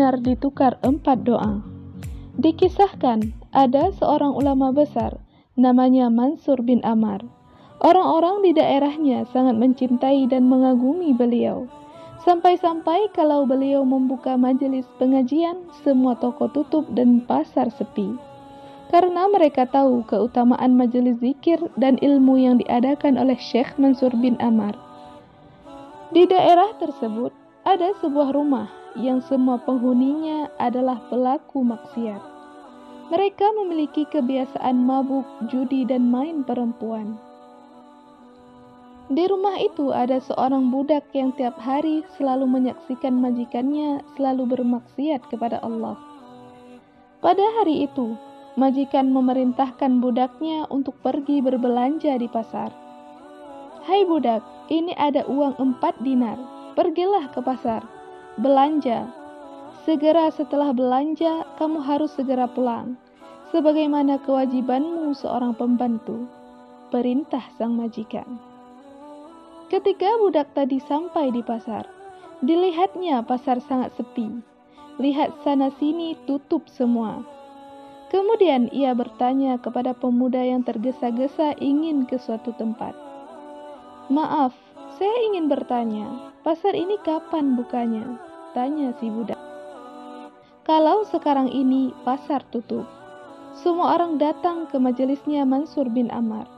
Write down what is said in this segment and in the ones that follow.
dinar ditukar 4 doa. Dikisahkan ada seorang ulama besar namanya Mansur bin Ammar. Orang-orang di daerahnya sangat mencintai dan mengagumi beliau. Sampai-sampai kalau beliau membuka majelis pengajian, semua toko tutup dan pasar sepi. Karena mereka tahu keutamaan majelis zikir dan ilmu yang diadakan oleh Syekh Mansur bin Ammar. Di daerah tersebut ada sebuah rumah yang semua penghuninya adalah pelaku maksiat. Mereka memiliki kebiasaan mabuk, judi, dan main perempuan. Di rumah itu ada seorang budak yang tiap hari selalu menyaksikan majikannya selalu bermaksiat kepada Allah. Pada hari itu, majikan memerintahkan budaknya untuk pergi berbelanja di pasar. "Hai budak, ini ada uang 4 dinar. Pergilah ke pasar, belanja. Segera setelah belanja, kamu harus segera pulang, sebagaimana kewajibanmu seorang pembantu," perintah sang majikan. Ketika budak tadi sampai di pasar, dilihatnya pasar sangat sepi. Lihat sana sini tutup semua. Kemudian ia bertanya kepada pemuda yang tergesa-gesa ingin ke suatu tempat. "Maaf, saya ingin bertanya, pasar ini kapan bukanya?" tanya si budak. "Kalau sekarang ini pasar tutup." Semua orang datang ke majelisnya Mansur bin Ammar.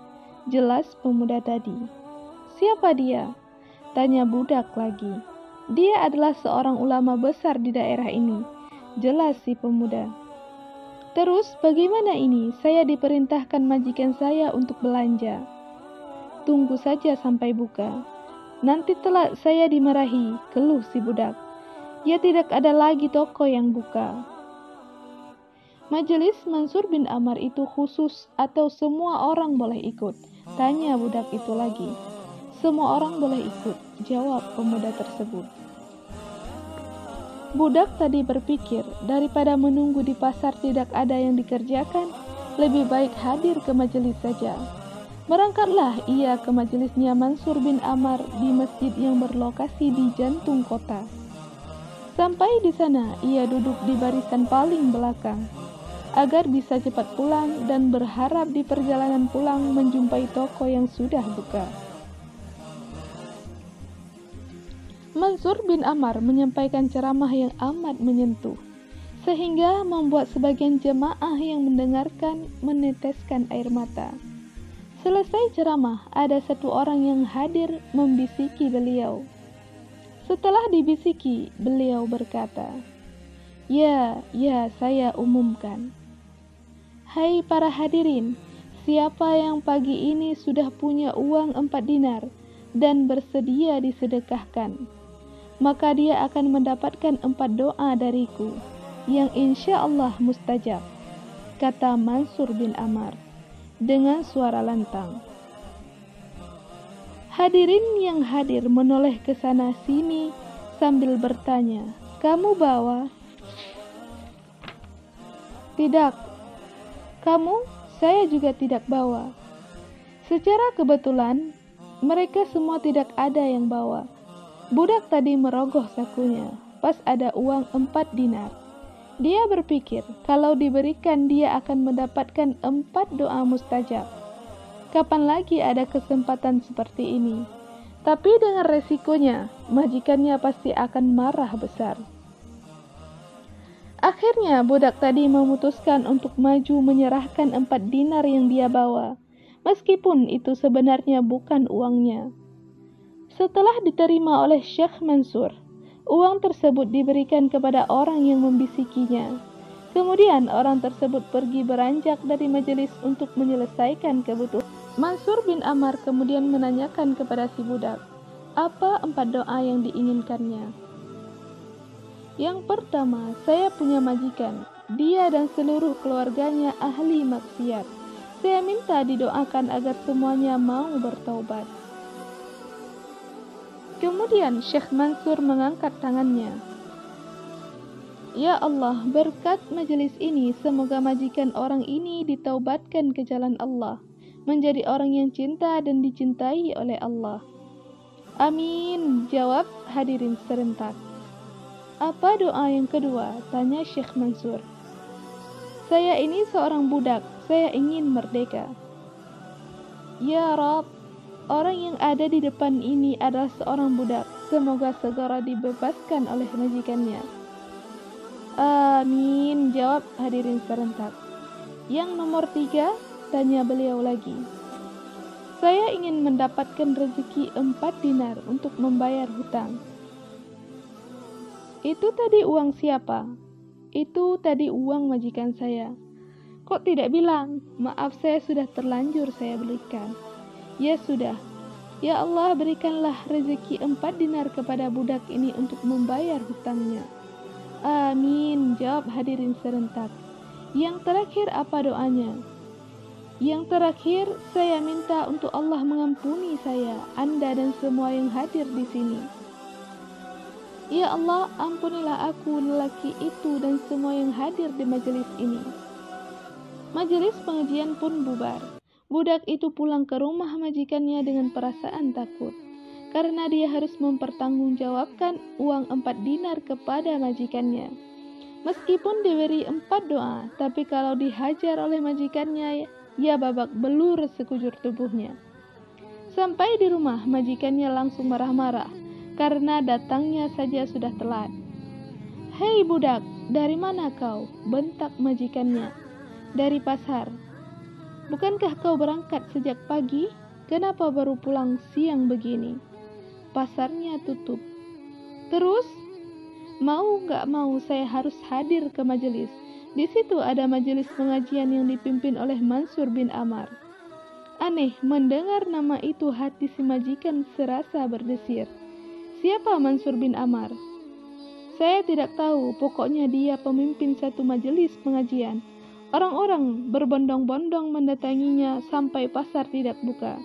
Jelas pemuda tadi. "Siapa dia?" tanya budak lagi. "Dia adalah seorang ulama besar di daerah ini," jelas si pemuda. "Terus bagaimana ini? Saya diperintahkan majikan saya untuk belanja." "Tunggu saja sampai buka. Nanti telat saya dimarahi," keluh si budak. "Ya tidak ada lagi toko yang buka." "Majelis Mansur bin Ammar itu khusus atau semua orang boleh ikut?" tanya budak itu lagi. "Semua orang boleh ikut," jawab pemuda tersebut. Budak tadi berpikir, daripada menunggu di pasar tidak ada yang dikerjakan, lebih baik hadir ke majelis saja. Berangkatlah ia ke majelisnya Mansur bin Ammar di masjid yang berlokasi di jantung kota. Sampai di sana, ia duduk di barisan paling belakang, agar bisa cepat pulang dan berharap di perjalanan pulang menjumpai toko yang sudah buka. Mansur bin Ammar menyampaikan ceramah yang amat menyentuh, sehingga membuat sebagian jemaah yang mendengarkan meneteskan air mata. Selesai ceramah, ada satu orang yang hadir membisiki beliau. Setelah dibisiki, beliau berkata, Ya, saya umumkan. Hai para hadirin, siapa yang pagi ini sudah punya uang 4 dinar dan bersedia disedekahkan, maka dia akan mendapatkan 4 doa dariku, yang insya Allah mustajab, kata Mansur bin Ammar dengan suara lantang. Hadirin yang hadir menoleh ke sana sini sambil bertanya, "Kamu bawa?" "Tidak." "Kamu?" "Saya juga tidak bawa." Secara kebetulan, mereka semua tidak ada yang bawa. Budak tadi merogoh sakunya, pas ada uang 4 dinar. Dia berpikir, kalau diberikan dia akan mendapatkan 4 doa mustajab. Kapan lagi ada kesempatan seperti ini? Tapi dengan resikonya, majikannya pasti akan marah besar. Akhirnya budak tadi memutuskan untuk maju menyerahkan 4 dinar yang dia bawa, meskipun itu sebenarnya bukan uangnya. Setelah diterima oleh Syekh Mansur, uang tersebut diberikan kepada orang yang membisikinya. Kemudian orang tersebut pergi beranjak dari majelis untuk menyelesaikan kebutuhan. Mansur bin Ammar kemudian menanyakan kepada si budak, apa 4 doa yang diinginkannya. Yang pertama, saya punya majikan. Dia dan seluruh keluarganya ahli maksiat. Saya minta didoakan agar semuanya mau bertaubat. Kemudian Syekh Mansur mengangkat tangannya. Ya Allah, berkat majelis ini, semoga majikan orang ini ditaubatkan ke jalan Allah, menjadi orang yang cinta dan dicintai oleh Allah. Amin, jawab hadirin serentak. Apa doa yang kedua? Tanya Syekh Mansur. Saya ini seorang budak, saya ingin merdeka. Ya Rab, orang yang ada di depan ini adalah seorang budak. Semoga segera dibebaskan oleh majikannya. Amin, jawab hadirin serentak. Yang nomor 3, tanya beliau lagi. Saya ingin mendapatkan rezeki 4 dinar untuk membayar hutang. Itu tadi uang siapa? Itu tadi uang majikan saya. Kok tidak bilang? Maaf, saya sudah terlanjur saya belikan. Ya sudah. Ya Allah, berikanlah rezeki 4 dinar kepada budak ini untuk membayar hutangnya. Amin, jawab hadirin serentak. Yang terakhir apa doanya? Yang terakhir, saya minta untuk Allah mengampuni saya, Anda dan semua yang hadir di sini. Ya Allah, ampunilah aku, lelaki itu dan semua yang hadir di majelis ini. Majelis pengajian pun bubar. Budak itu pulang ke rumah majikannya dengan perasaan takut, karena dia harus mempertanggungjawabkan uang 4 dinar kepada majikannya. Meskipun diberi 4 doa, tapi kalau dihajar oleh majikannya, ia babak belur sekujur tubuhnya. Sampai di rumah, majikannya langsung marah-marah, karena datangnya saja sudah telat. Hei budak, dari mana kau? Bentak majikannya. Dari pasar. Bukankah kau berangkat sejak pagi? Kenapa baru pulang siang begini? Pasarnya tutup. Terus? Mau gak mau saya harus hadir ke majelis. Di situ ada majelis pengajian yang dipimpin oleh Mansur bin Amar. Aneh, mendengar nama itu hati si majikan serasa berdesir. Siapa Mansur bin Amar? Saya tidak tahu, pokoknya dia pemimpin satu majelis pengajian. Orang-orang berbondong-bondong mendatanginya sampai pasar tidak buka.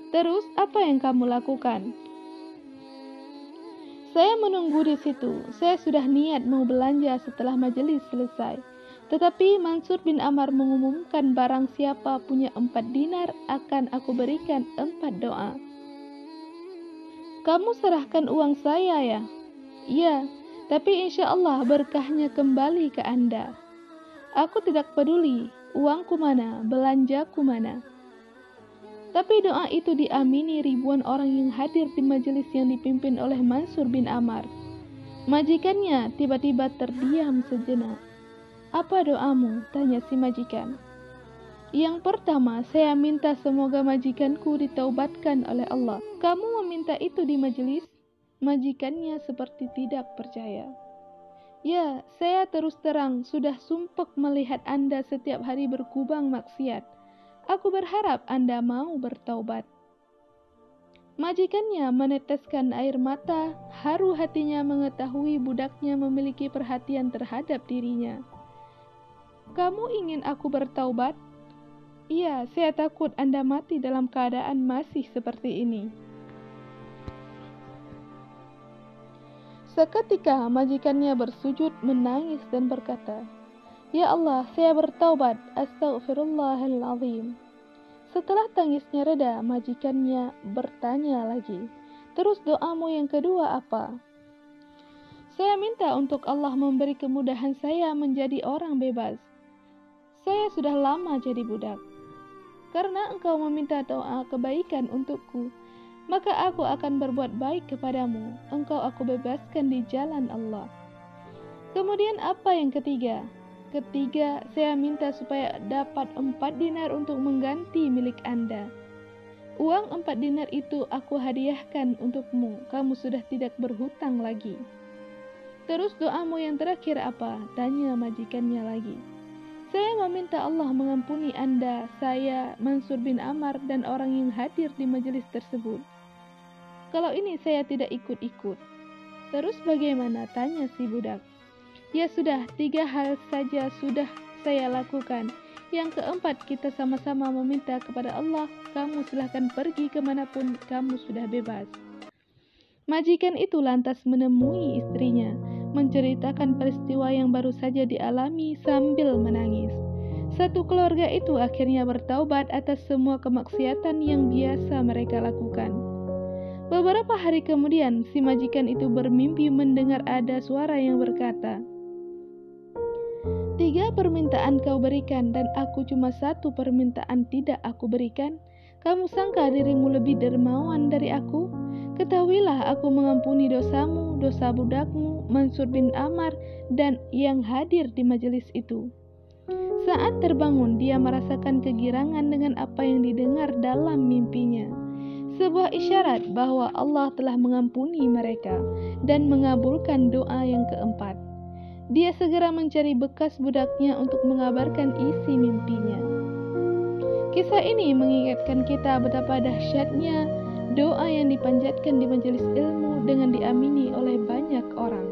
Terus apa yang kamu lakukan? Saya menunggu di situ. Saya sudah niat mau belanja setelah majelis selesai. Tetapi Mansur bin Amar mengumumkan barang siapa punya 4 dinar akan aku berikan 4 doa. Kamu serahkan uang saya ya? Iya, tapi insya Allah berkahnya kembali ke Anda. Aku tidak peduli, uangku mana, belanjaku mana. Tapi doa itu diamini ribuan orang yang hadir di majelis yang dipimpin oleh Mansur bin Amar. Majikannya tiba-tiba terdiam sejenak. Apa doamu? Tanya si majikan. Yang pertama, saya minta semoga majikanku ditaubatkan oleh Allah. Kamu meminta itu di majelis? Majikannya seperti tidak percaya. Ya, saya terus terang sudah sumpek melihat Anda setiap hari berkubang maksiat. Aku berharap Anda mau bertaubat. Majikannya meneteskan air mata, haru hatinya mengetahui budaknya memiliki perhatian terhadap dirinya. Kamu ingin aku bertaubat? Iya, saya takut Anda mati dalam keadaan masih seperti ini. Seketika majikannya bersujud menangis dan berkata, Ya Allah, saya bertaubat, astaghfirullahaladzim. Setelah tangisnya reda, majikannya bertanya lagi, terus doamu yang kedua apa? Saya minta untuk Allah memberi kemudahan saya menjadi orang bebas. Saya sudah lama jadi budak. Karena engkau meminta doa kebaikan untukku, maka aku akan berbuat baik kepadamu. Engkau aku bebaskan di jalan Allah. Kemudian apa yang ketiga? Ketiga, saya minta supaya dapat 4 dinar untuk mengganti milik Anda. Uang 4 dinar itu aku hadiahkan untukmu. Kamu sudah tidak berhutang lagi. Terus doamu yang terakhir apa? Tanya majikannya lagi. Saya meminta Allah mengampuni Anda, saya, Mansur bin Amar, dan orang yang hadir di majelis tersebut. Kalau ini saya tidak ikut-ikut. Terus bagaimana? Tanya si budak. Ya sudah, 3 hal saja sudah saya lakukan. Yang keempat, kita sama-sama meminta kepada Allah, kamu silahkan pergi kemanapun, kamu sudah bebas. Majikan itu lantas menemui istrinya, menceritakan peristiwa yang baru saja dialami sambil menangis. Satu keluarga itu akhirnya bertaubat atas semua kemaksiatan yang biasa mereka lakukan. Beberapa hari kemudian, si majikan itu bermimpi mendengar ada suara yang berkata, "3 permintaan kau berikan dan aku cuma 1 permintaan tidak aku berikan. Kamu sangka dirimu lebih dermawan dari aku? Ketahuilah aku mengampuni dosamu, dosa budakmu, Mansur bin Ammar, dan yang hadir di majelis itu." Saat terbangun, dia merasakan kegirangan dengan apa yang didengar dalam mimpinya. Sebuah isyarat bahwa Allah telah mengampuni mereka dan mengabulkan doa yang keempat. Dia segera mencari bekas budaknya untuk mengabarkan isi mimpinya. Kisah ini mengingatkan kita betapa dahsyatnya doa yang dipanjatkan di majelis ilmu dengan diamini oleh banyak orang.